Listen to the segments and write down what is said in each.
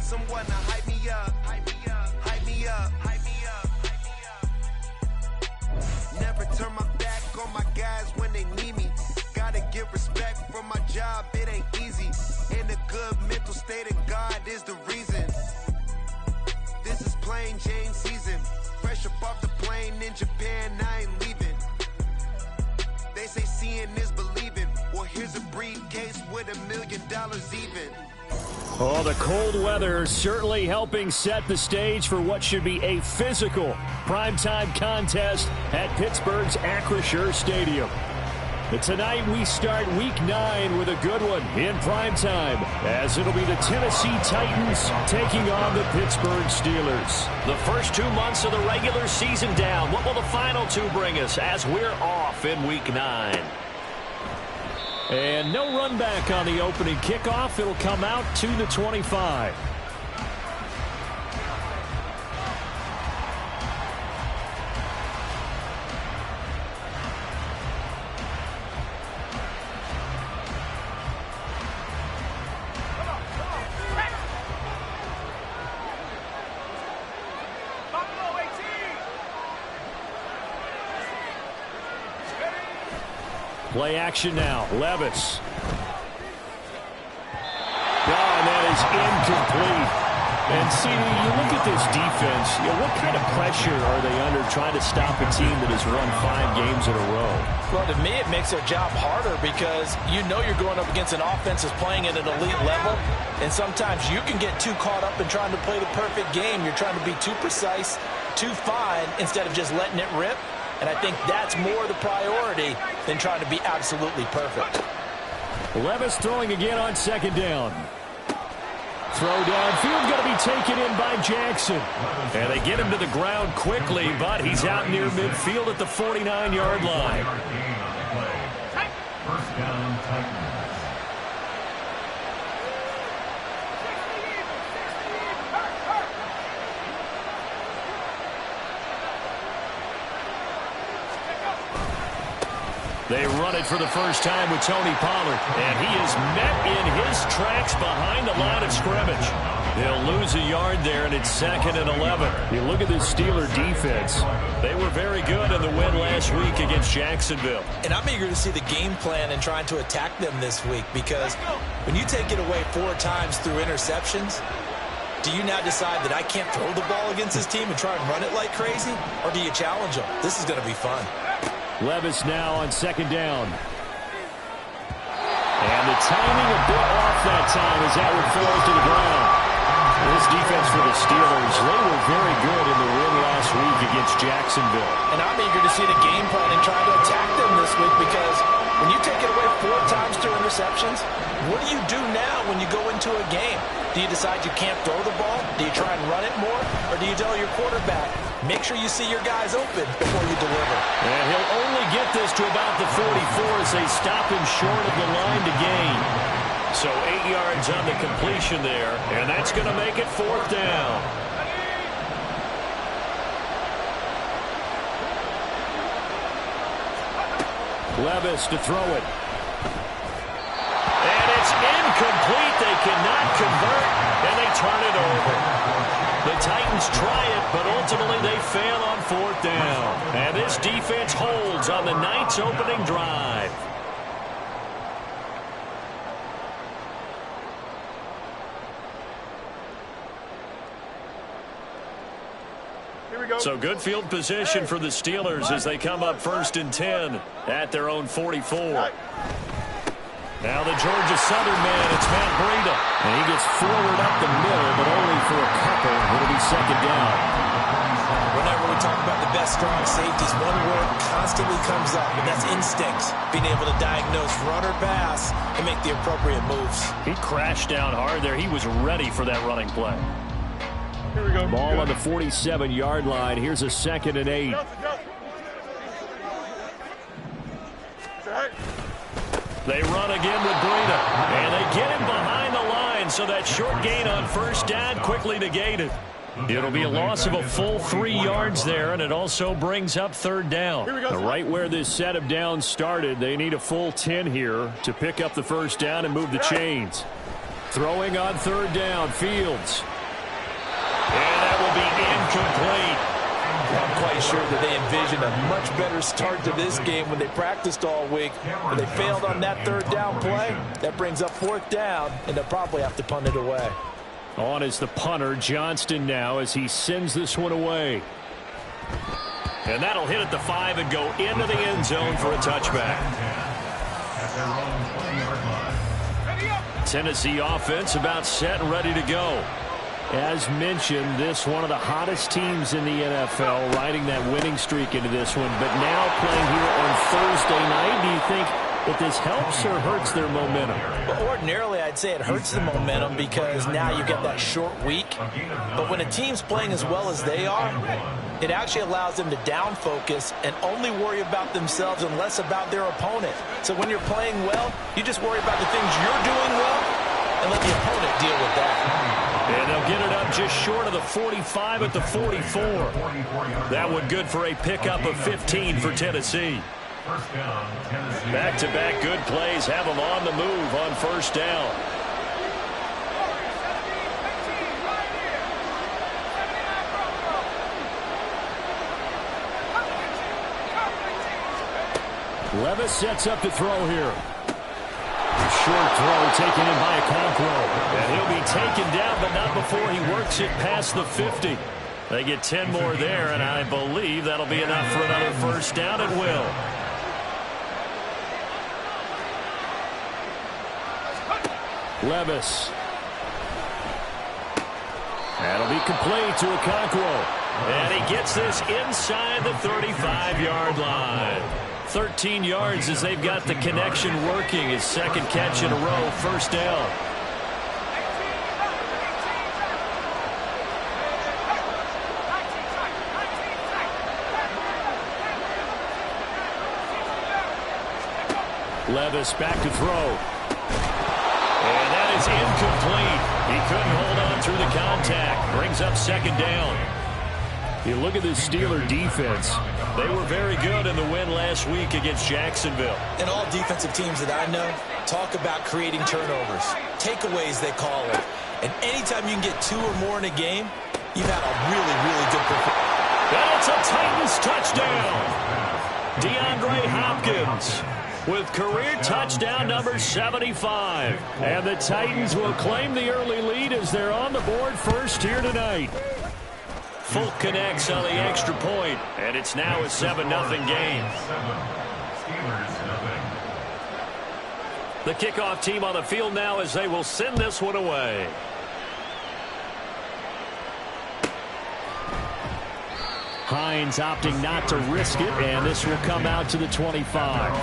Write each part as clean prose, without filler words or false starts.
someone to hype me up, hype me up, hype me up, hype me up, hype me up. Never turn my back on my guys when they need me. Gotta give respect for my job, it ain't easy. In a good mental state and God is the reason. This is plain Jane season. Fresh up off the plane in Japan, I ain't leaving. They say seeing is believing. Well, here's a briefcase with $1 million even. Oh, the cold weather certainly helping set the stage for what should be a physical primetime contest at Pittsburgh's Acrisure Stadium. But tonight we start Week 9 with a good one in primetime, as it'll be the Tennessee Titans taking on the Pittsburgh Steelers. The first 2 months of the regular season down. What will the final 2 bring us as we're off in Week 9? And no run back on the opening kickoff. It'll come out to the 25. Play action now. Levis. Oh, and that is incomplete. And, CD, you look at this defense, what kind of pressure are they under trying to stop a team that has won 5 games in a row? Well, to me, it makes their job harder because you know you're going up against an offense that's playing at an elite level, and sometimes you can get too caught up in trying to play the perfect game. You're trying to be too precise, too fine, instead of just letting it rip. And I think that's more the priority than trying to be absolutely perfect. Levis throwing again on second down. Throw downfield going to be taken in by Jackson. And they get him to the ground quickly, but he's out near midfield at the 49-yard line. First down, Titans. They run it for the first time with Tony Pollard, and he is met in his tracks behind the line of scrimmage. They'll lose a yard there, and it's 2nd and 11. You look at this Steeler defense. They were very good in the win last week against Jacksonville. And I'm eager to see the game plan and trying to attack them this week, because when you take it away 4 times through interceptions, do you now decide that I can't throw the ball against this team and try and run it like crazy? Or do you challenge them? This is going to be fun. Levis now on second down. And the timing a bit off that time as that one falls to the ground. This defense for the Steelers, they were very good in the win last week against Jacksonville. And I'm eager to see the game plan and try to attack them this week, because when you take it away 4 times through interceptions, what do you do now when you go into a game? Do you decide you can't throw the ball? Do you try and run it more? Or do you tell your quarterback, make sure you see your guys open before you deliver? And he'll only get this to about the 44 as they stop him short of the line to gain. So 8 yards on the completion there, and that's going to make it 4th down. Levis to throw it. And it's incomplete. They cannot convert, and they turn it over. The Titans try it, but ultimately they fail on 4th down. And this defense holds on the night's opening drive. So good field position for the Steelers as they come up 1st and 10 at their own 44. Now the Georgia Southern man, it's Matt Breida. And he gets forward up the middle, but only for a couple. It'll be 2nd down. Whenever we talk about the best strong safeties, one word constantly comes up, and that's instincts. Being able to diagnose run or pass and make the appropriate moves. He crashed down hard there. He was ready for that running play. Here we go. Ball on the 47-yard line. Here's a 2nd and 8. They run again with Breida, and they get him behind the line, so that short gain on 1st down quickly negated. It'll be a loss of a full 3 yards there, and it also brings up 3rd down. Right where this set of downs started, they need a full 10 here to pick up the 1st down and move the chains. Throwing on 3rd down, Fields. And that will be incomplete. I'm quite sure that they envisioned a much better start to this game when they practiced all week. But they failed on that third down play. That brings up fourth down, and they'll probably have to punt it away. On is the punter, Johnston, now as he sends this one away. And that'll hit at the 5 and go into the end zone for a touchback. Tennessee offense about set and ready to go. As mentioned, this one of the hottest teams in the NFL, riding that winning streak into this one. But now playing here on Thursday night, do you think that this helps or hurts their momentum? Well, ordinarily, I'd say it hurts the momentum because now you get that short week. But when a team's playing as well as they are, it actually allows them to down focus and only worry about themselves and less about their opponent. So when you're playing well, you just worry about the things you're doing well and let the opponent deal with that. And they'll get it up just short of the 45 at the 44. That one good for a pickup of 15 for Tennessee. Back-to-back good plays have them on the move on first down. Levis sets up to throw here. Short throw taken in by Okonkwo. And he'll be taken down, but not before he works it past the 50. They get 10 more there, and I believe that'll be enough for another first down at will. Levis. That'll be complete to Okonkwo. And he gets this inside the 35-yard line. 13 yards as they've got the connection working. His second catch in a row, first down. Levis back to throw. And that is incomplete. He couldn't hold on through the contact. Brings up second down. You look at this Steeler defense. They were very good in the win last week against Jacksonville. And all defensive teams that I know talk about creating turnovers. Takeaways, they call it. And anytime you can get 2 or more in a game, you've had a really, really good performance. And it's a Titans touchdown. DeAndre Hopkins with career touchdown number 75. And the Titans will claim the early lead as they're on the board first here tonight. Folk connects on the extra point, and it's now a 7-0 game. The kickoff team on the field now as they will send this one away. Hines opting not to risk it, and this will come out to the 25.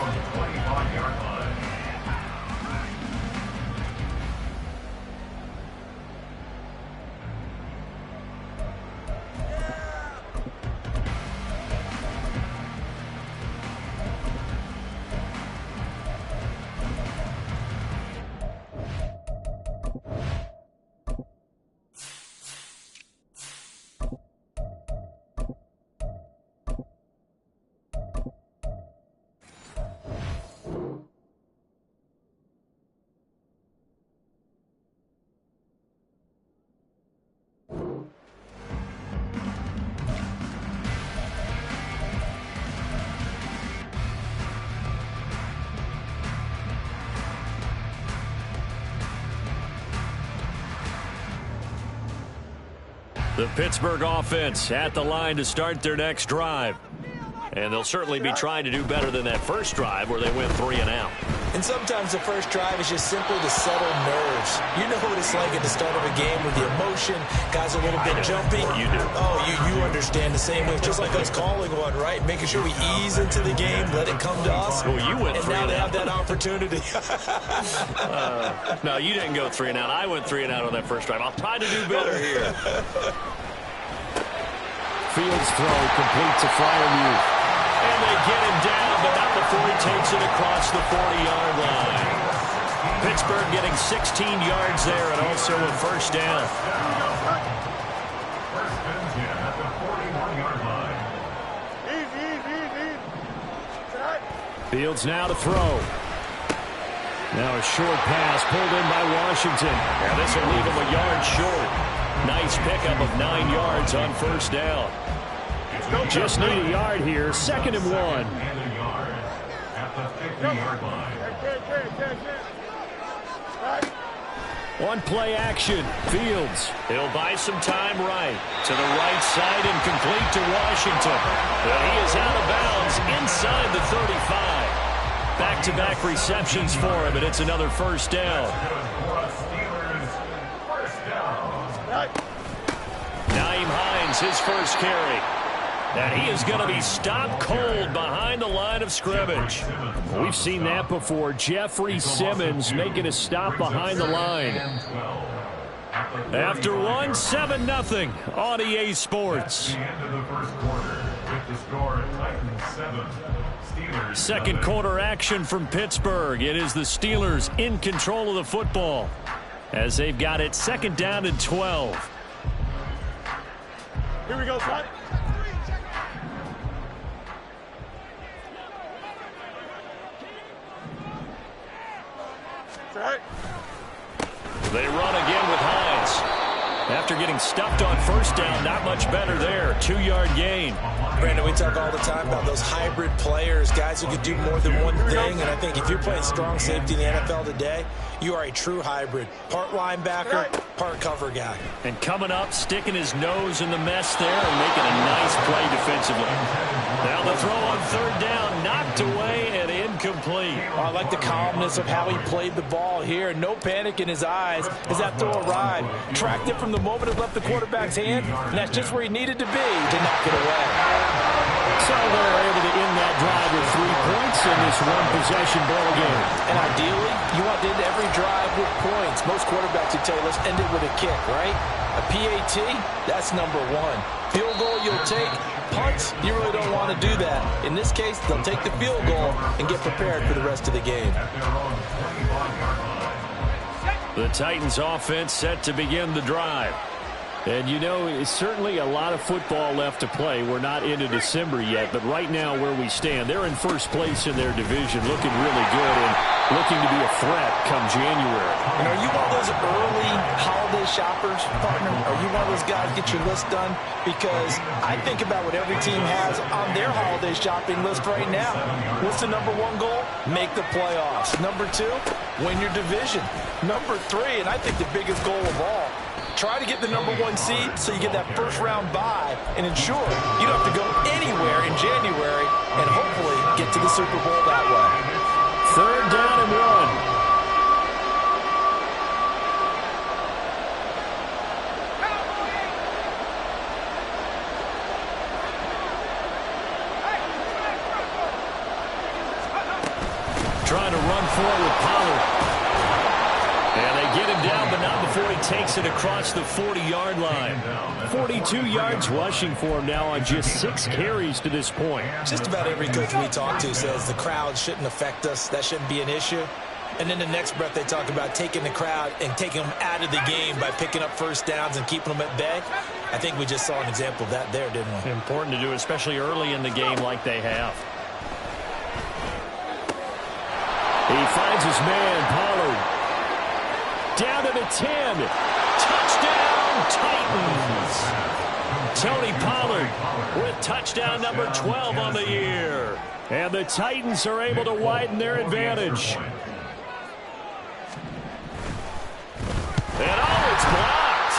The Pittsburgh offense at the line to start their next drive. And they'll certainly be trying to do better than that first drive where they went 3 and out. And sometimes the first drive is just simply to settle nerves. You know what it's like at the start of a game with the emotion, guys a little bit jumpy. You do. Oh, you understand the same way. Just like us calling one, right? Making sure we ease into the game, let it come to us. Well, you went 3 and out. And now they have that opportunity. No, you didn't go 3 and out. I went 3 and out on that first drive. I'll try to do better here. Fields throw complete to Freiermuth. And they get him down, but not before he takes it across the 40-yard line. Pittsburgh getting 16 yards there and also a first down. Fields now to throw. Now a short pass pulled in by Washington. Now this will leave him a yard short. Nice pickup of 9 yards on first down. Just need a yard here. 2nd and 1. At the 50-yard line. On play action, Fields. He'll buy some time right. To the right side and complete to Washington. But he is out of bounds inside the 35. Back-to-back receptions for him, and it's another first down. Nyheim Hines, his first carry. And he is going to be stopped cold behind the line of scrimmage. We've seen that before. Jeffrey Simmons making a stop behind the line. After 7-0 on EA Sports. Second quarter action from Pittsburgh. It is the Steelers in control of the football as they've got it 2nd down and 12. Here we go, son. They run again with Hines. After getting stuffed on first down, not much better there. 2-yard gain. Brandon, we talk all the time about those hybrid players, guys who can do more than one thing. And I think if you're playing strong safety in the NFL today, you are a true hybrid. Part linebacker, part cover guy. And coming up, sticking his nose in the mess there and making a nice play defensively. Now the throw on 3rd down, knocked away and incomplete. I like the calmness of how he played the ball here. No panic in his eyes as that throw arrived. Tracked it from the moment it left the quarterback's hand, and that's just where he needed to be to knock it away. So they're able to end that drive with 3 points in this one-possession ball game. And ideally, you want to end every drive with points. Most quarterbacks would tell you, let's end it with a kick, right? A PAT, that's number 1. Field goal you'll take. Punts, you really don't want to do that. In this case, they'll take the field goal and get prepared for the rest of the game. The Titans offense set to begin the drive. And you know, it's certainly a lot of football left to play. We're not into December yet, but right now where we stand, they're in first place in their division, looking really good and looking to be a threat come January. And are you one of those early holiday shoppers, partner? Are you one of those guys get your list done? Because I think about what every team has on their holiday shopping list right now. What's the number 1 goal? Make the playoffs. Number 2, win your division. Number 3, and I think the biggest goal of all, try to get the number 1 seed so you get that first-round bye and ensure you don't have to go anywhere in January and hopefully get to the Super Bowl that way. 3rd down and 1. Trying to run forward with Pollard. And they get him down, but not before he takes it across the 40-yard line. 42 yards rushing for him now on just 6 carries to this point. Just about every coach we talk to says the crowd shouldn't affect us. That shouldn't be an issue. And then the next breath they talk about taking the crowd and taking them out of the game by picking up first downs and keeping them at bay. I think we just saw an example of that there, didn't we? Important to do, especially early in the game like they have. He finds his man, Pollard. Down to the 10. Touchdown, Titans. Tony Pollard with touchdown number 12 on the year. And the Titans are able to widen their advantage. And it's blocked.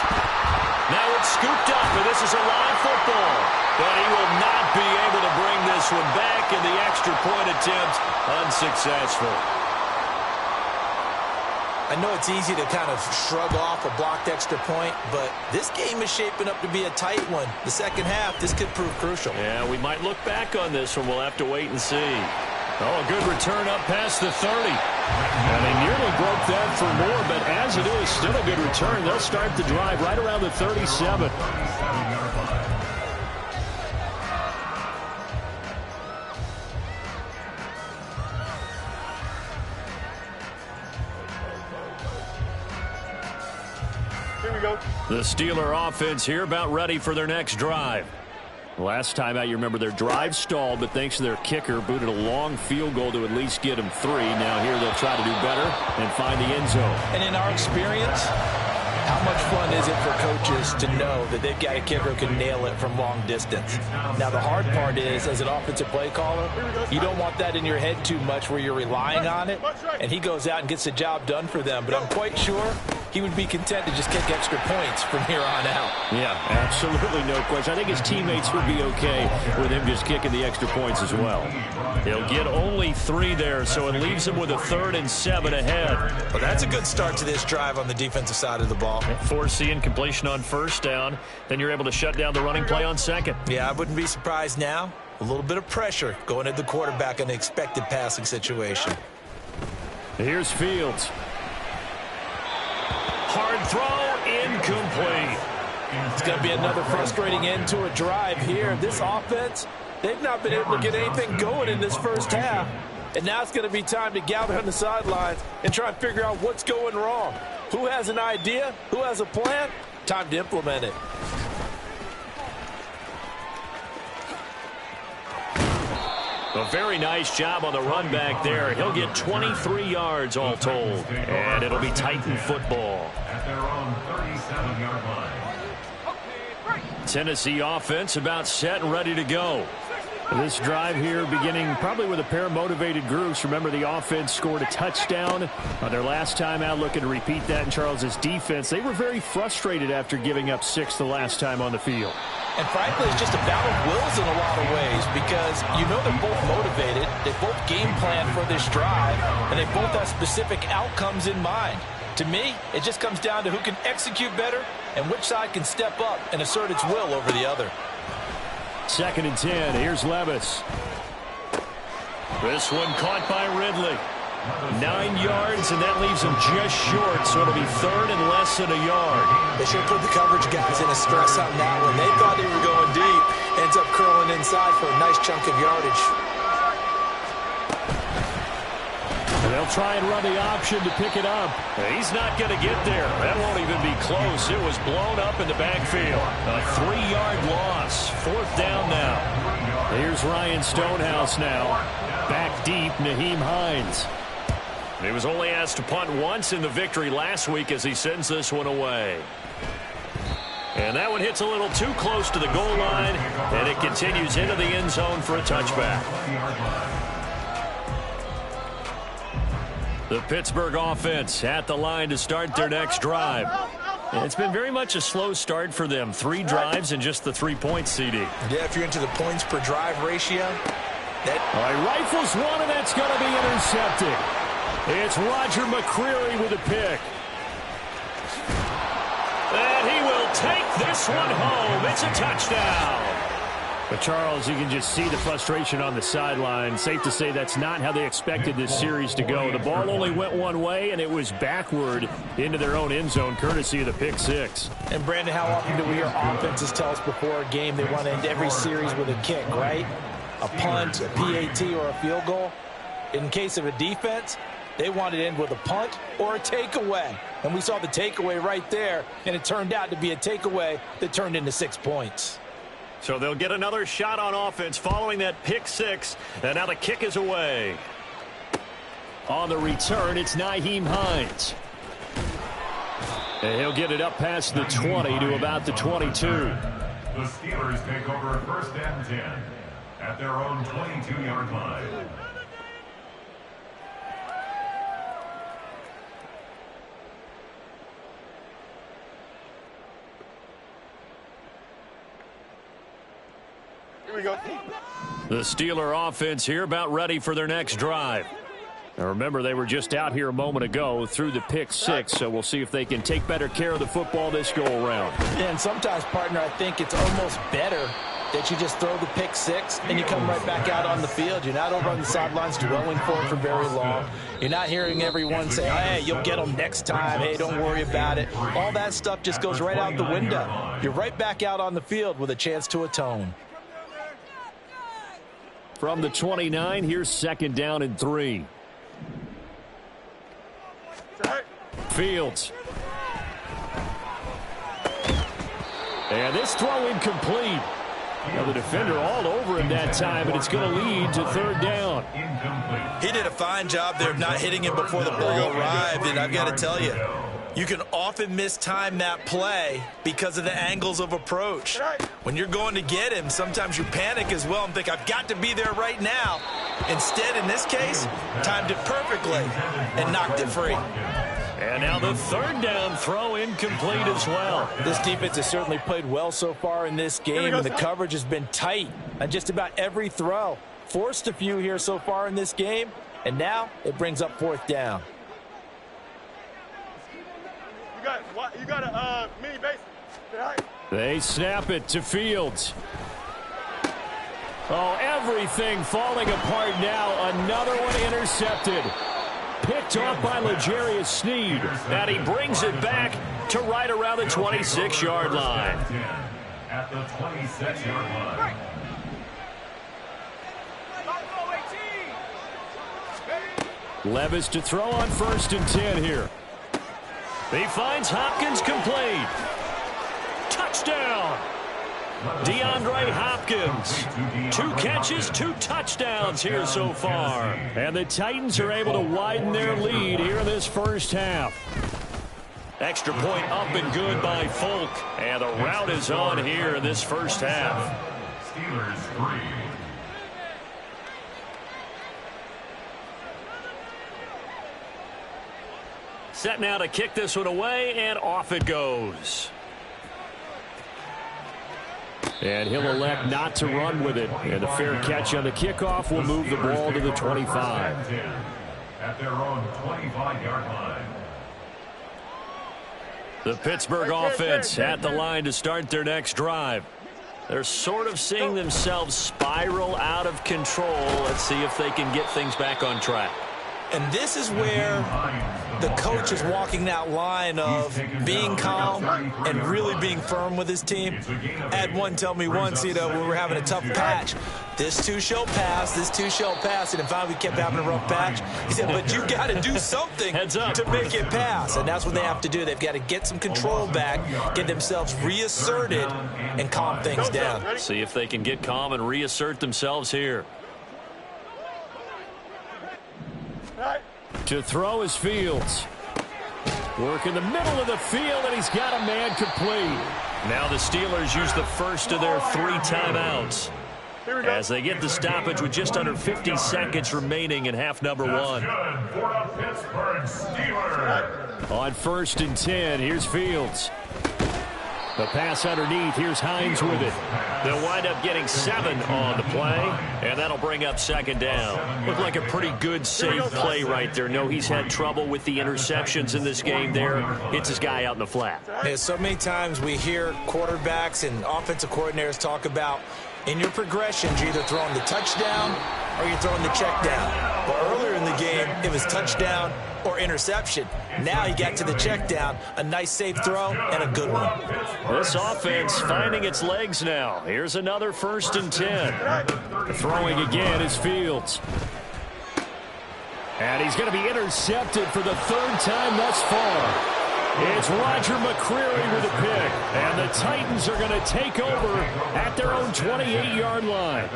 Now it's scooped up, and this is a live football. But he will not be able to bring this one back, and the extra point attempt unsuccessful. I know it's easy to kind of shrug off a blocked extra point, but this game is shaping up to be a tight one. The second half, this could prove crucial. Yeah, we might look back on this one. We'll have to wait and see. Oh, a good return up past the 30. And they nearly broke that for more, but as it is, still a good return. They'll start the drive right around the 37. The Steeler offense here about ready for their next drive. Last time out, you remember their drive stalled, but thanks to their kicker, booted a long field goal to at least get them 3. Now here they'll try to do better and find the end zone. And in our experience, How much fun is it for coaches to know that they've got a kicker who can nail it from long distance? Now, the hard part is, as an offensive play caller, you don't want that in your head too much where you're relying on it, and he goes out and gets the job done for them. But I'm quite sure he would be content to just kick extra points from here on out. Yeah, absolutely no question. I think his teammates would be okay with him just kicking the extra points as well. He'll get only 3 there, so it leaves him with a 3rd and 7 ahead. Well, that's a good start to this drive on the defensive side of the ball. Forcing completion on 1st down, then you're able to shut down the running play on 2nd. Yeah, I wouldn't be surprised now. A little bit of pressure going at the quarterback in an expected passing situation. Here's Fields. Hard throw, incomplete. It's going to be another frustrating end to a drive here. This offense, they've not been able to get anything going in this first half. And now it's going to be time to gather on the sidelines and try and figure out what's going wrong. Who has an idea? Who has a plan? Time to implement it. A very nice job on the run back there. He'll get 23 yards all told. And it'll be Titan football. At their own 37-yard line. Tennessee offense about set and ready to go. This drive here beginning probably with a pair of motivated groups. Remember, the offense scored a touchdown on their last time out, looking to repeat that in Charles's defense. They were very frustrated after giving up 6 the last time on the field. And frankly, it's just a battle of wills in a lot of ways because you know they're both motivated. They both game plan for this drive, and they both have specific outcomes in mind. To me, it just comes down to who can execute better and which side can step up and assert its will over the other. 2nd and 10. Here's Levis. This one caught by Ridley. 9 yards, and that leaves him just short, so it'll be 3rd and less than a yard. They should put the coverage guys in a stress on that one. They thought they were going deep. Ends up curling inside for a nice chunk of yardage. And they'll try and run the option to pick it up. He's not going to get there. That won't even be close. It was blown up in the backfield. A 3-yard loss. 4th down now. Here's Ryan Stonehouse now. Back deep, Nyheim Hines. He was only asked to punt once in the victory last week as he sends this one away. And that one hits a little too close to the goal line, and it continues into the end zone for a touchback. The Pittsburgh offense at the line to start their next drive. And it's been very much a slow start for them. 3 drives and just the 3-point CD. Yeah, if you're into the points per drive ratio. All right, rifles one, and that's going to be intercepted. It's Roger McCreary with a pick. And he will take this one home. It's a touchdown. But, Charles, you can just see the frustration on the sideline. Safe to say that's not how they expected this series to go. The ball only went one way, and it was backward into their own end zone, courtesy of the pick 6. And, Brandon, how often do we hear offenses tell us before a game they want to end every series with a kick, right? A punt, a PAT, or a field goal. In case of a defense, they want to end with a punt or a takeaway. And we saw the takeaway right there, and it turned out to be a takeaway that turned into 6 points. So they'll get another shot on offense following that pick 6, and now the kick is away. On the return, it's Nyheim Hines. And he'll get it up past the 20 to about the 22. The Steelers take over 1st and 10 at their own 22-yard line. Here we go. The Steeler offense here about ready for their next drive. Now remember, they were just out here a moment ago through the pick 6, so we'll see if they can take better care of the football this go-around. Yeah, and sometimes, partner, I think it's almost better that you just throw the pick 6 and you come right back out on the field. You're not over on the sidelines dwelling for it for very long. You're not hearing everyone say, hey, you'll get them next time. Hey, don't worry about it. All that stuff just goes right out the window. You're right back out on the field with a chance to atone. From the 29, here's 2nd down and 3. Fields. And this throw incomplete. Now the defender all over him that time, but it's going to lead to 3rd down. He did a fine job there of not hitting him before the ball arrived, and I've got to tell you, You can often mistime that play because of the angles of approach. When you're going to get him, sometimes you panic as well and think, I've got to be there right now. Instead, in this case, timed it perfectly and knocked it free. And now the third down throw incomplete as well. This defense has certainly played well so far in this game, and the coverage has been tight on just about every throw. Forced a few here so far in this game, and now it brings up fourth down. You got a mini base. They snap it to Fields. Oh, everything falling apart now. Another one intercepted. Picked off by L'Jarius Sneed. And he brings it back to right around the 26-yard line. At the 26-yard line. Levis to throw on 1st and 10 here. He finds Hopkins complete. Touchdown. DeAndre Hopkins. 2 catches, 2 touchdowns here so far. And the Titans are able to widen their lead here in this first half. Extra point up and good by Folk. And the route is on here in this first half. Steelers 3. Set now to kick this one away, and off it goes. And he'll elect not to run with it. And the fair catch on the kickoff will move the ball to the 25. At their own 25-yard line. The Pittsburgh offense at the line to start their next drive. They're sort of seeing themselves spiral out of control. Let's see if they can get things back on track. And this is where the coach is walking that line of being calm and really being firm with his team. Ed one told me once, when we're having a tough patch, this too shall pass, this too shall pass. And finally we kept having a rough patch. He said, but you got to do something to make it pass. And that's what they have to do. They've got to get some control back, get themselves reasserted, and calm things down. See if they can get calm and reassert themselves here. To throw is Fields. Work in the middle of the field, and he's got a man complete. Now the Steelers use the first of their 3 timeouts as they get the stoppage with just under 50 seconds remaining in half number 1. On 1st and 10, here's Fields. The pass underneath. Here's Hines with it. They'll wind up getting 7 on the play, and that'll bring up 2nd down. Looked like a pretty good, safe play right there. No, he's had trouble with the interceptions in this game there. Hits his guy out in the flat. Yeah, so many times we hear quarterbacks and offensive coordinators talk about in your progressions, you're either throwing the touchdown or you're throwing the check down. But earlier in the game, it was touchdown or interception. Now you got to the check down, a nice safe throw, and a good one. This offense finding its legs now. Here's another 1st and 10. Throwing again is Fields. And he's going to be intercepted for the 3rd time thus far. It's Roger McCreary with a pick. And the Titans are going to take over at their own 28-yard line.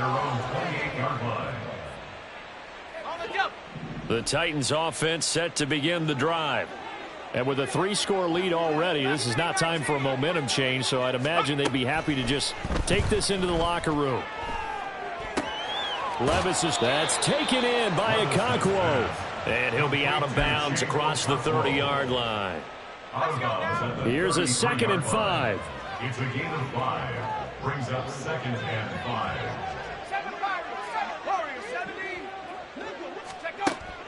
The Titans offense set to begin the drive. And with a 3-score lead already, this is not time for a momentum change, so I'd imagine they'd be happy to just take this into the locker room. Levis is that's taken in by Okonkwo. And he'll be out of bounds across the 30-yard line. Here's a 2nd and 5. It's a gain of 5. Brings up 2nd and 5.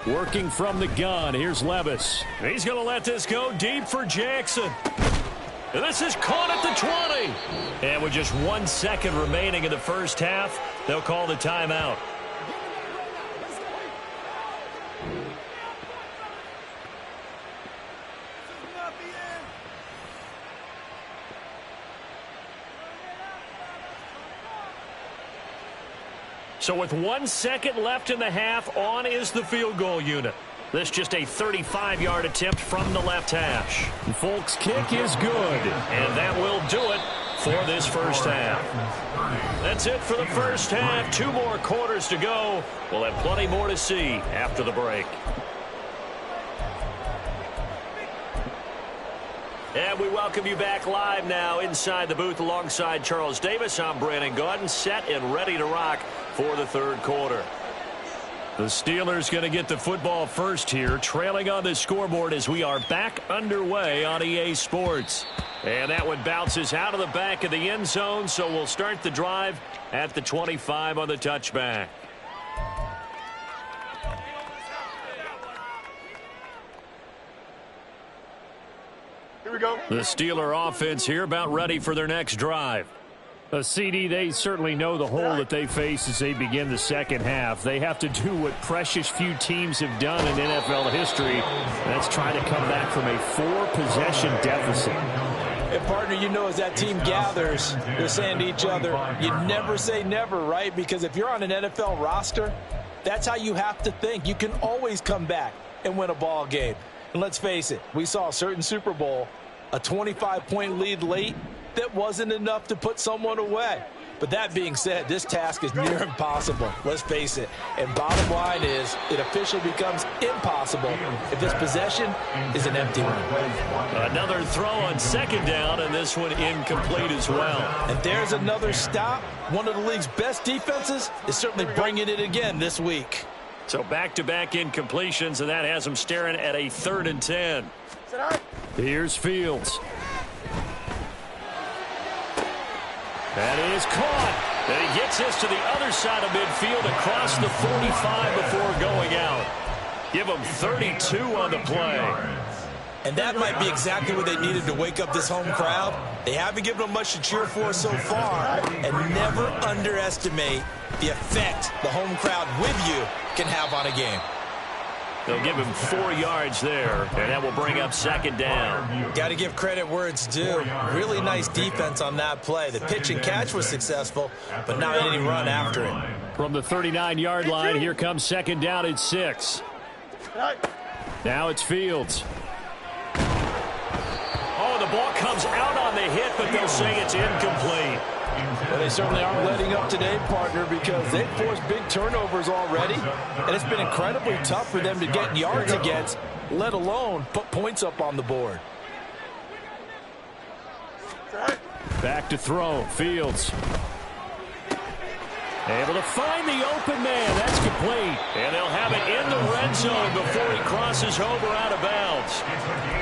Working from the gun. Here's Levis. He's going to let this go deep for Jackson. And this is caught at the 20. And with just 1 second remaining in the first half, they'll call the timeout. So with 1 second left in the half, on is the field goal unit. This just a 35-yard attempt from the left hash. Folk's kick is good. And that will do it for this first half. That's it for the first half. 2 more quarters to go. We'll have plenty more to see after the break. And we welcome you back live now inside the booth alongside Charles Davis. I'm Brandon Gaudin, set and ready to rock for the third quarter. The Steelers going to get the football first here, trailing on the scoreboard as we are back underway on EA Sports. And that one bounces out of the back of the end zone, so we'll start the drive at the 25 on the touchback. Here we go. The Steeler offense here about ready for their next drive. CD, they certainly know the hole that they face as they begin the second half. They have to do what precious few teams have done in NFL history. That's try to come back from a 4-possession deficit. And, partner, you know as that team gathers, they're saying to each other, you never say never, right? Because if you're on an NFL roster, that's how you have to think. You can always come back and win a ball game. And let's face it, we saw a certain Super Bowl, a 25-point lead late, that wasn't enough to put someone away. But that being said, this task is near impossible. Let's face it. And bottom line is, it officially becomes impossible if this possession is an empty one. Another throw on second down, and this one incomplete as well. And there's another stop. One of the league's best defenses is certainly bringing it again this week. So back-to-back incompletions, and that has them staring at a 3rd and 10. Here's Fields. That is caught. And he gets this to the other side of midfield across the 45 before going out. Give him 32 on the play. And that might be exactly what they needed to wake up this home crowd. They haven't given them much to cheer for so far. And never underestimate the effect the home crowd with you can have on a game. They'll give him 4 yards there, and that will bring up second down. Got to give credit where it's due. Really nice defense on that play. The pitch and catch was successful, but not any run after it. From the 39-yard line, here comes second down at 6. Now it's Fields. Oh, the ball comes out on the hit, but they'll say it's incomplete. Well, they certainly aren't letting up today, partner, because they've forced big turnovers already, and it's been incredibly tough for them to get yards against, let alone put points up on the board. Back to throw. Fields. Able to find the open man. That's complete. And they'll have it in the red zone before he crosses over out of bounds.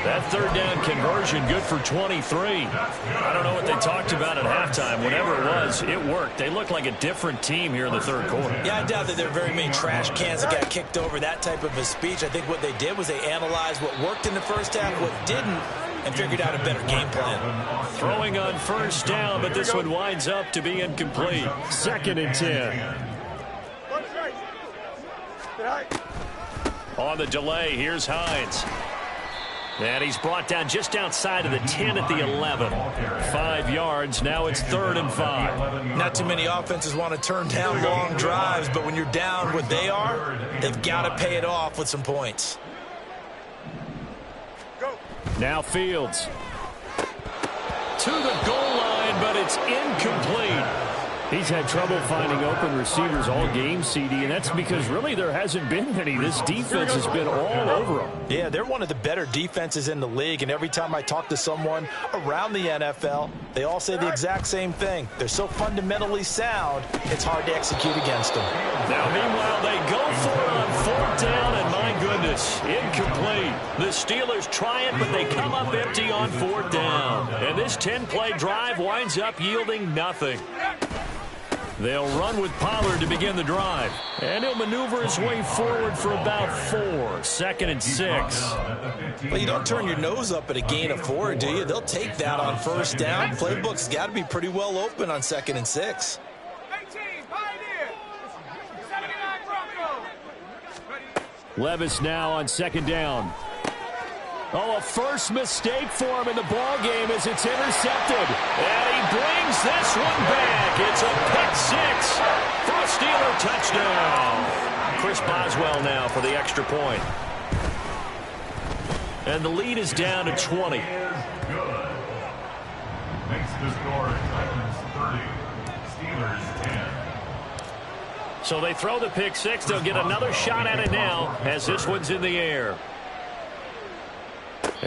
That third down conversion good for 23. I don't know what they talked about at halftime. Whatever it was, it worked. They look like a different team here in the third quarter. Yeah, I doubt that there are very many trash cans that got kicked over, that type of a speech. I think what they did was they analyzed what worked in the first half, what didn't, and figured out a better game plan. Throwing on first down, but this one winds up to be incomplete. 2nd and 10. On the delay, here's Hines. And he's brought down just outside of the 10 at the 11. 5 yards, now it's 3rd and 5. Not too many offenses want to turn down long drives, but when you're down what they are, they've got to pay it off with some points. Now Fields. To the goal line, but it's incomplete. He's had trouble finding open receivers all game, CD, and that's because really there hasn't been any. This defense has been all over them. Yeah, they're one of the better defenses in the league, and every time I talk to someone around the NFL, they all say the exact same thing. They're so fundamentally sound, it's hard to execute against them. Now, meanwhile, they go for it on 4th down, and my goodness, incomplete. The Steelers try it, but they come up empty on 4th down. And this 10-play drive winds up yielding nothing. They'll run with Pollard to begin the drive. And he'll maneuver his way forward for about 4. 2nd and 6. Well, you don't turn your nose up at a gain of 4, do you? They'll take that on 1st down. Playbook's got to be pretty well open on 2nd and 6. Levis now on 2nd down. Oh, a first mistake for him in the ball game as it's intercepted. And he brings this one back. It's a pick 6 for a Steeler touchdown. Chris Boswell now for the extra point. And the lead is down to 20. Good. Makes the score Titans 30, Steelers 10. So they throw the pick 6. They'll get another shot at it now as this one's in the air.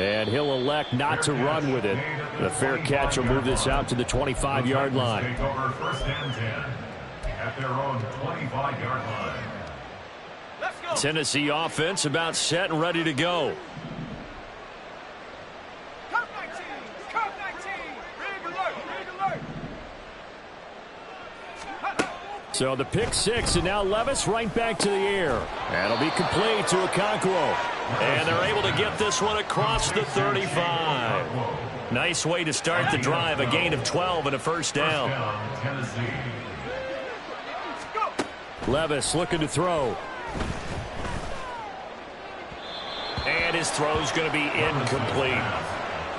And he'll elect not to run with it. The fair catch will move this out to the 25-yard line. Take over first and 10 at their own 25-yard line. Tennessee offense about set and ready to go. So the pick six, and now Levis right back to the air. That'll be complete to Okonkwo. And they're able to get this one across the 35. Nice way to start the drive. A gain of 12 and a first down. Levis looking to throw. And his throw's going to be incomplete.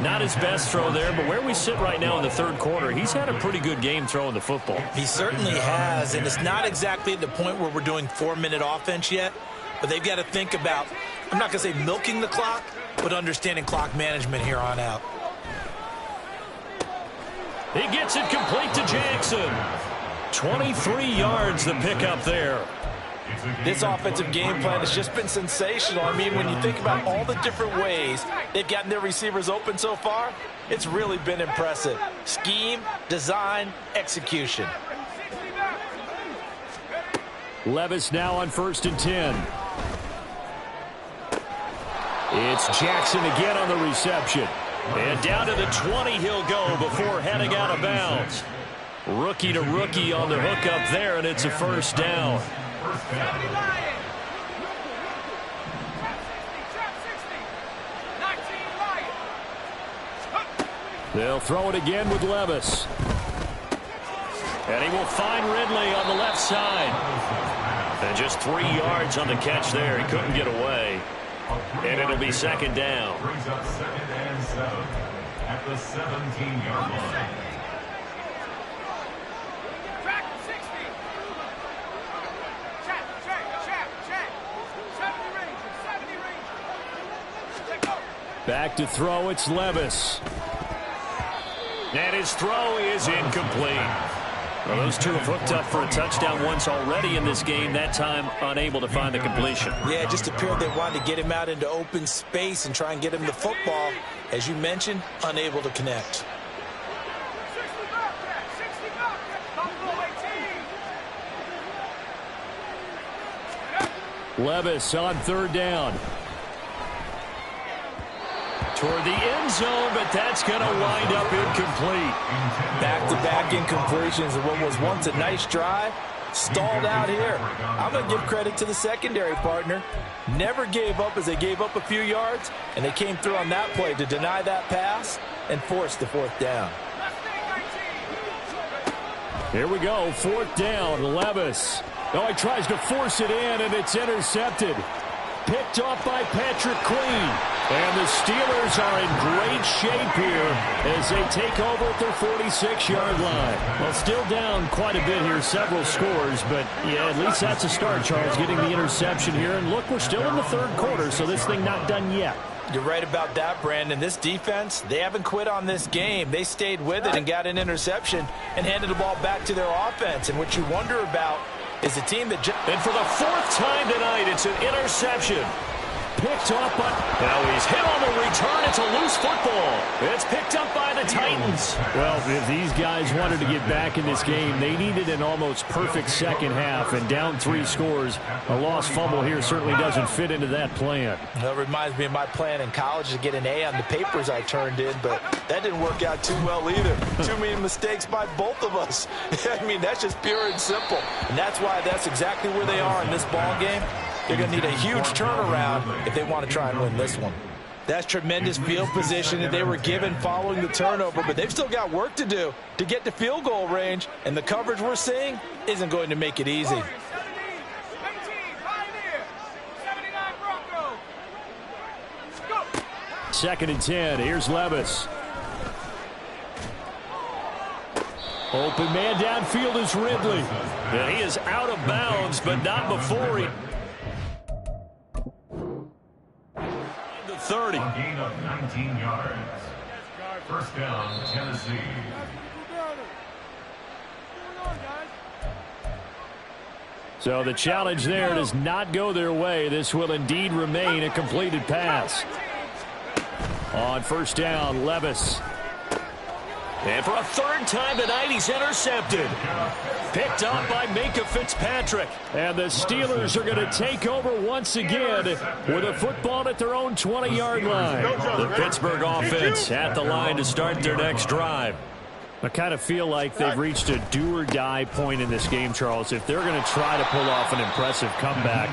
Not his best throw there, but where we sit right now in the third quarter, he's had a pretty good game throwing the football. He certainly has, and it's not exactly at the point where we're doing 4-minute offense yet, but they've got to think about, I'm not going to say milking the clock, but understanding clock management here on out. He gets it complete to Jackson. 23 yards the pickup there. This offensive game plan has just been sensational. I mean, when you think about all the different ways they've gotten their receivers open so far, it's really been impressive. Scheme, design, execution. Levis now on 1st and 10. It's Jackson again on the reception. And down to the 20 he'll go before heading out of bounds. Rookie to rookie on the hook up there, and it's a first down. They'll throw it again with Levis. And he will find Ridley on the left side. And just 3 yards on the catch there. He couldn't get away. And it'll be second down. Brings up 2nd and 7 at the 17-yard line. Back to throw, it's Levis. And his throw is incomplete. Well, those two have hooked up for a touchdown once already in this game, that time unable to find the completion. Yeah, it just appeared they wanted to get him out into open space and try and get him the football. As you mentioned, unable to connect. Levis on 3rd down. Toward the end zone, but that's going to wind up incomplete. Back-to-back incompletions of what was once a nice drive. Stalled out here. I'm going to give credit to the secondary partner. Never gave up as they gave up a few yards, and they came through on that play to deny that pass and force the 4th down. Here we go, 4th down, Levis. Oh, he tries to force it in, and it's intercepted. Picked off by Patrick Queen. And the Steelers are in great shape here as they take over at their 46-yard line. Well, still down quite a bit here, several scores, but yeah, at least that's a start, Charles, getting the interception here. And look, we're still in the third quarter, so this thing not done yet. You're right about that, Brandon. This defense, they haven't quit on this game. They stayed with it and got an interception and handed the ball back to their offense. And what you wonder about is a team that and for the 4th time tonight, it's an interception. Picked up, but now he's hit on the return. It's a loose football. It's picked up by the Titans. Well, if these guys wanted to get back in this game, they needed an almost perfect second half, and down 3 scores. A lost fumble here certainly doesn't fit into that plan. That reminds me of my plan in college to get an A on the papers I turned in, but that didn't work out too well either. Too many mistakes by both of us. I mean, that's just pure and simple. And that's why that's exactly where they are in this ball game. They're going to need a huge turnaround if they want to try and win this one. That's tremendous field position that they were given following the turnover, but they've still got work to do to get to field goal range, and the coverage we're seeing isn't going to make it easy. Second and 10. Here's Levis. Open man downfield is Ridley. And he is out of bounds, but not before he... 30. A gain of 19 yards. First down, Tennessee. So the challenge there does not go their way. This will indeed remain a completed pass. On first down, Levis. And for a third time tonight, he's intercepted. Picked up by Minkah Fitzpatrick. And the Steelers are going to take over once again with a football at their own 20-yard line. The Pittsburgh offense at the line to start their next drive. I kind of feel like they've reached a do-or-die point in this game, Charles. If they're going to try to pull off an impressive comeback,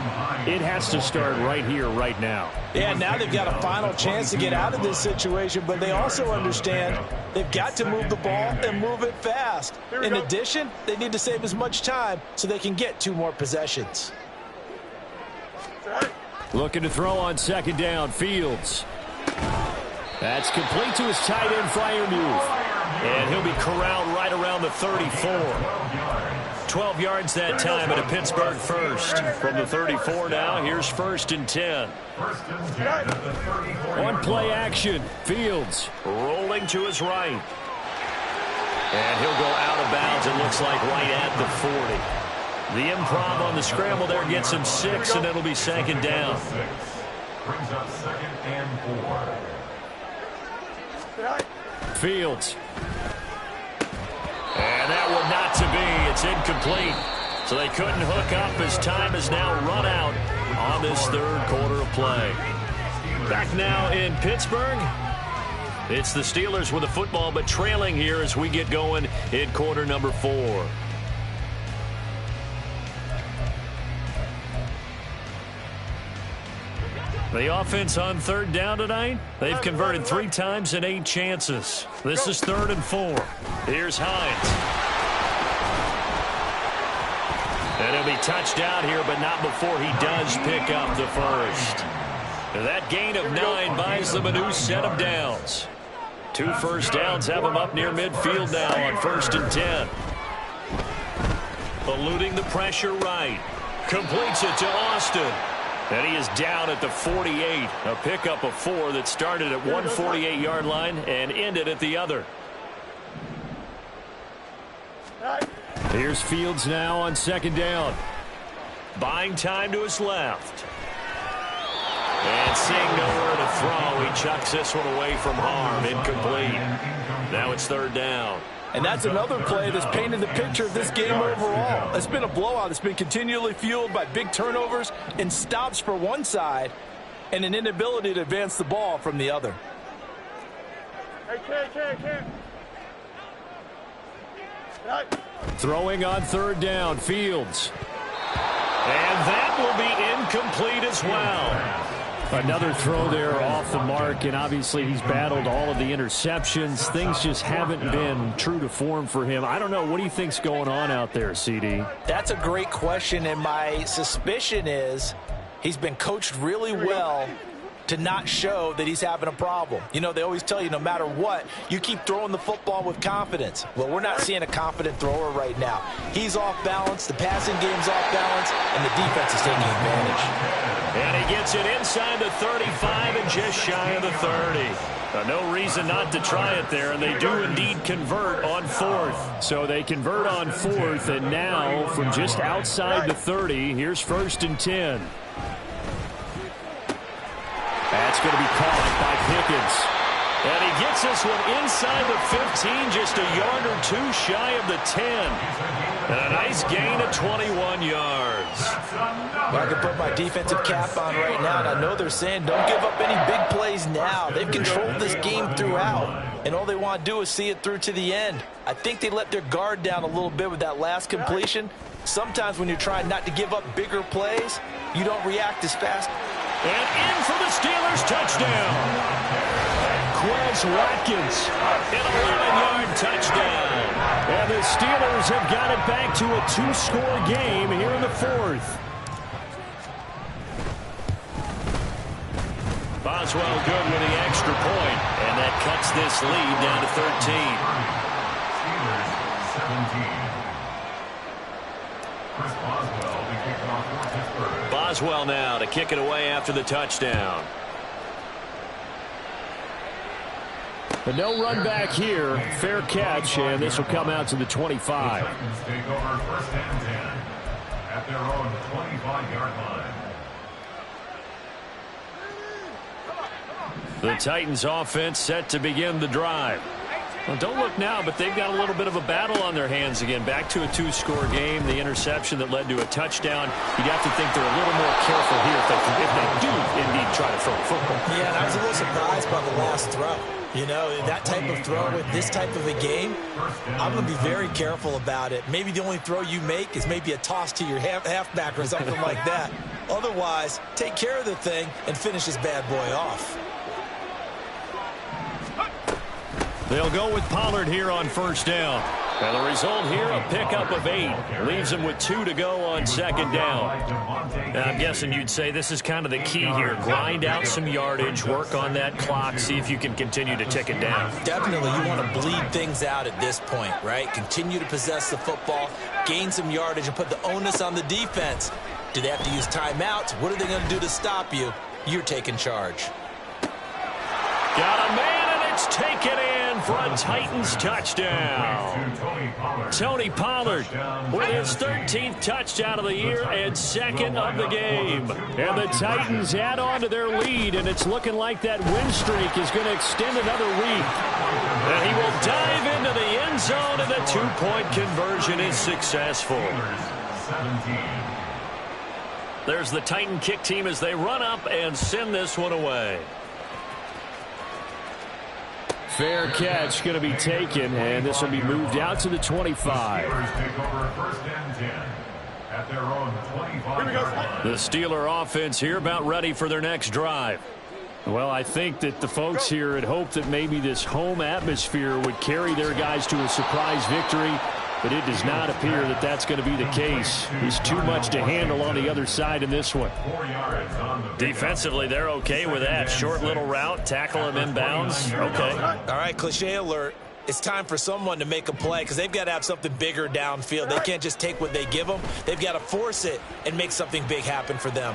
it has to start right here, right now. Yeah, now they've got a final chance to get out of this situation, but they also understand they've got to move the ball and move it fast. In addition, they need to save as much time so they can get 2 more possessions. Looking to throw on second down, Fields. That's complete to his tight end, Freiermuth. And he'll be corralled right around the 34. 12 yards that time at a Pittsburgh first. From the 34 now, here's first and 10. On play action, Fields. Rolling to his right. And he'll go out of bounds, it looks like right at the 40. The improv on the scramble there gets him 6, and it'll be second down. Brings up second and 4. Fields. And that one not to be. It's incomplete. So they couldn't hook up as time has now run out on this third quarter of play. Back now in Pittsburgh. It's the Steelers with the football, but trailing here as we get going in quarter number 4. The offense on third down tonight, they've converted 3 times in 8 chances. This is 3rd and 4. Here's Hines. And he'll be touched out here, but not before he does pick up the first. That gain of 9 buys them a new set of downs. 2 first downs have them up near midfield now on 1st and 10. Eluding the pressure right. Completes it to Austin. And he is down at the 48. A pickup of 4 that started at one 48-yard line and ended at the other. Here's Fields now on second down. Buying time to his left. And seeing nowhere to throw, he chucks this one away from harm. Incomplete. Now it's 3rd down. And that's another play that's painted the picture of this game overall. It's been a blowout. It's been continually fueled by big turnovers and stops for one side and an inability to advance the ball from the other. Throwing on 3rd down, Fields. And that will be incomplete as well. Another throw there off the mark, and obviously he's battled all of the interceptions. Things just haven't been true to form for him. I don't know. What do you think's going on out there, CD? That's a great question, and my suspicion is he's been coached really well to not show that he's having a problem. You know, they always tell you no matter what, you keep throwing the football with confidence. Well, we're not seeing a confident thrower right now. He's off balance, the passing game's off balance, and the defense is taking advantage. And he gets it inside the 35 and just shy of the 30. No reason not to try it there, and they do indeed convert on 4th. So they convert on 4th, and now from just outside the 30, here's 1st and 10. That's going to be caught by Pickens. And he gets this one inside the 15, just a yard or 2 shy of the 10. And a nice gain of 21 yards. Well, I can put my defensive cap on right now, and I know they're saying don't give up any big plays now. They've controlled this game throughout, and all they want to do is see it through to the end. I think they let their guard down a little bit with that last completion. Sometimes when you're trying not to give up bigger plays, you don't react as fast. And in for the Steelers, touchdown. Quez Watkins, an 11-yard touchdown. And the Steelers have got it back to a 2-score game here in the 4th. Boswell good with the extra point, and that cuts this lead down to 13. Chris Boswell will be kicking off for Pittsburgh. Boswell now to kick it away after the touchdown. But no run back here. Fair catch, and this will come out to the 25. The Titans take over 1st and 10 at their own 25-yard line. The Titans offense set to begin the drive. Well, don't look now, but they've got a little bit of a battle on their hands again. Back to a 2-score game. The interception that led to a touchdown. You'd have to think they're a little more careful here if they do indeed try to throw the football. Yeah, and I was a little surprised by the last throw. You know, that type of throw with this type of a game, I'm going to be very careful about it. Maybe the only throw you make is maybe a toss to your halfback or something like that. Otherwise, take care of the thing and finish this bad boy off. They'll go with Pollard here on first down. And the result here, a pickup of 8. Leaves them with 2 to go on second down. Now, I'm guessing you'd say this is kind of the key here. Grind out some yardage, work on that clock, see if you can continue to tick it down. Definitely, you want to bleed things out at this point, right? Continue to possess the football, gain some yardage, and put the onus on the defense. Do they have to use timeouts? What are they going to do to stop you? You're taking charge. Got a man, and it's taken in for a Titans touchdown. Tony Pollard with his 13th touchdown of the year and 2nd of the game. And the Titans add on to their lead, and it's looking like that win streak is going to extend another week. And he will dive into the end zone, and the 2-point conversion is successful. There's the Titan kick team as they run up and send this one away. Fair catch going to be taken, and this will be moved out to the 25. The Steeler offense here about ready for their next drive. Well, I think that the folks here had hoped that maybe this home atmosphere would carry their guys to a surprise victory, but it does not appear that that's going to be the case. There's too much to handle on the other side in this one. Defensively, they're okay with that. Short little route, tackle him inbounds. Okay. All right, cliche alert. It's time for someone to make a play because they've got to have something bigger downfield. They can't just take what they give them. They've got to force it and make something big happen for them.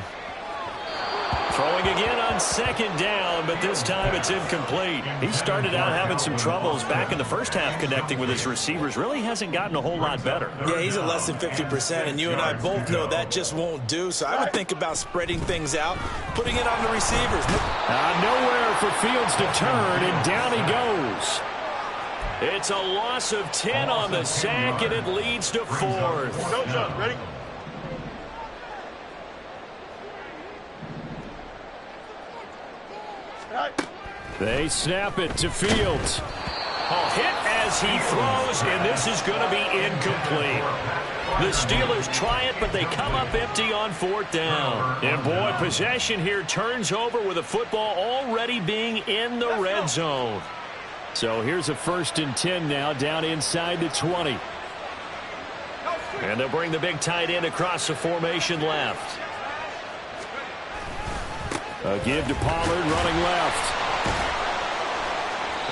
Throwing again on second down, but this time it's incomplete. He started out having some troubles back in the first half connecting with his receivers. Really hasn't gotten a whole lot better. Yeah, he's at less than 50%, and you and I both know that just won't do. So I would think about spreading things out, putting it on the receivers. Nowhere for Fields to turn, and down he goes. It's a loss of 10 on the sack, and it leads to 4th. Go, John. Ready? They snap it to Fields. A hit as he throws, and this is going to be incomplete. The Steelers try it, but they come up empty on 4th down. And boy, possession here turns over with the football already being in the red zone. So here's a 1st and 10 now, down inside the 20. And they'll bring the big tight end across the formation left. A give to Pollard running left.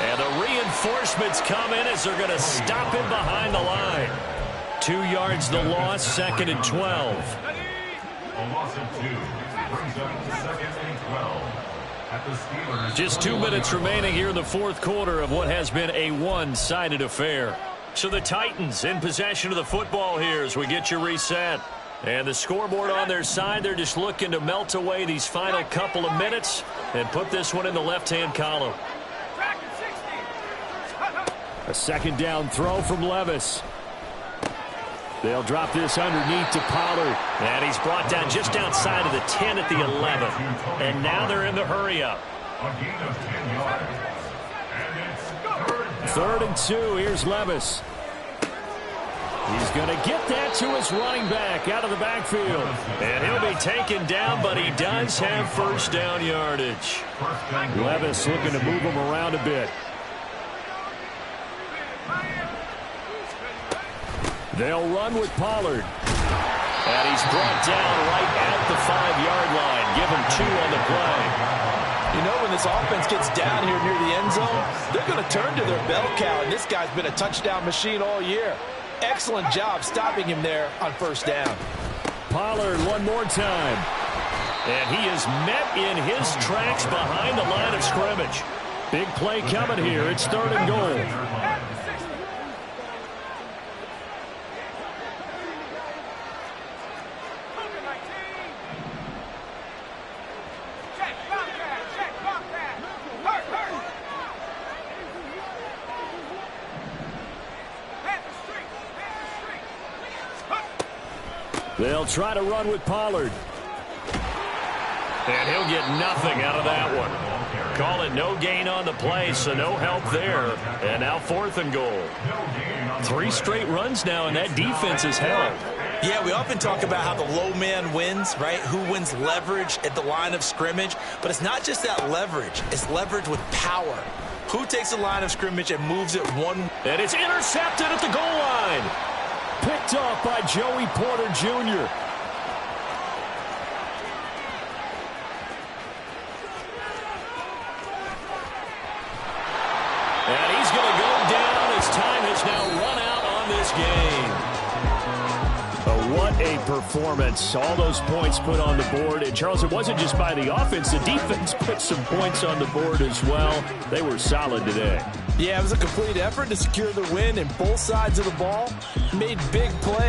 And the reinforcements come in as they're going to stop him behind the line. 2 yards the loss, 2nd and 12. A loss of 2 brings up to 2nd and 12 at the Steelers. Just 2 minutes remaining here in the 4th quarter of what has been a one-sided affair. So the Titans in possession of the football here as we get you reset. And the scoreboard on their side, they're just looking to melt away these final couple of minutes and put this one in the left-hand column. A 2nd down throw from Levis. They'll drop this underneath to Pollard. And he's brought down just outside of the 10 at the 11. And now they're in the hurry-up. A gain of 10 yards. And it's 3rd and 2. Here's Levis. He's going to get that to his running back out of the backfield. And he'll be taken down, but he does have 1st down yardage. Levis looking to move him around a bit. They'll run with Pollard. And he's brought down right at the 5-yard line. Give him 2 on the play. You know, when this offense gets down here near the end zone, they're going to turn to their bell cow, and this guy's been a touchdown machine all year. Excellent job stopping him there on 1st down. Pollard one more time. And he is met in his tracks behind the line of scrimmage. Big play coming here. It's 3rd and goal. They'll try to run with Pollard. And he'll get nothing out of that one. Call it no gain on the play, so no help there. And now 4th and goal. 3 straight runs now, and that defense is held. Yeah, we often talk about how the low man wins, right? Who wins leverage at the line of scrimmage. But it's not just that leverage. It's leverage with power. Who takes the line of scrimmage and moves it one? And it's intercepted at the goal line. Picked off by Joey Porter Jr. And he's going to go down as time has now run out on this game. What a performance. All those points put on the board. And, Charles, it wasn't just by the offense. The defense put some points on the board as well. They were solid today. Yeah, it was a complete effort to secure the win, and both sides of the ball made big plays.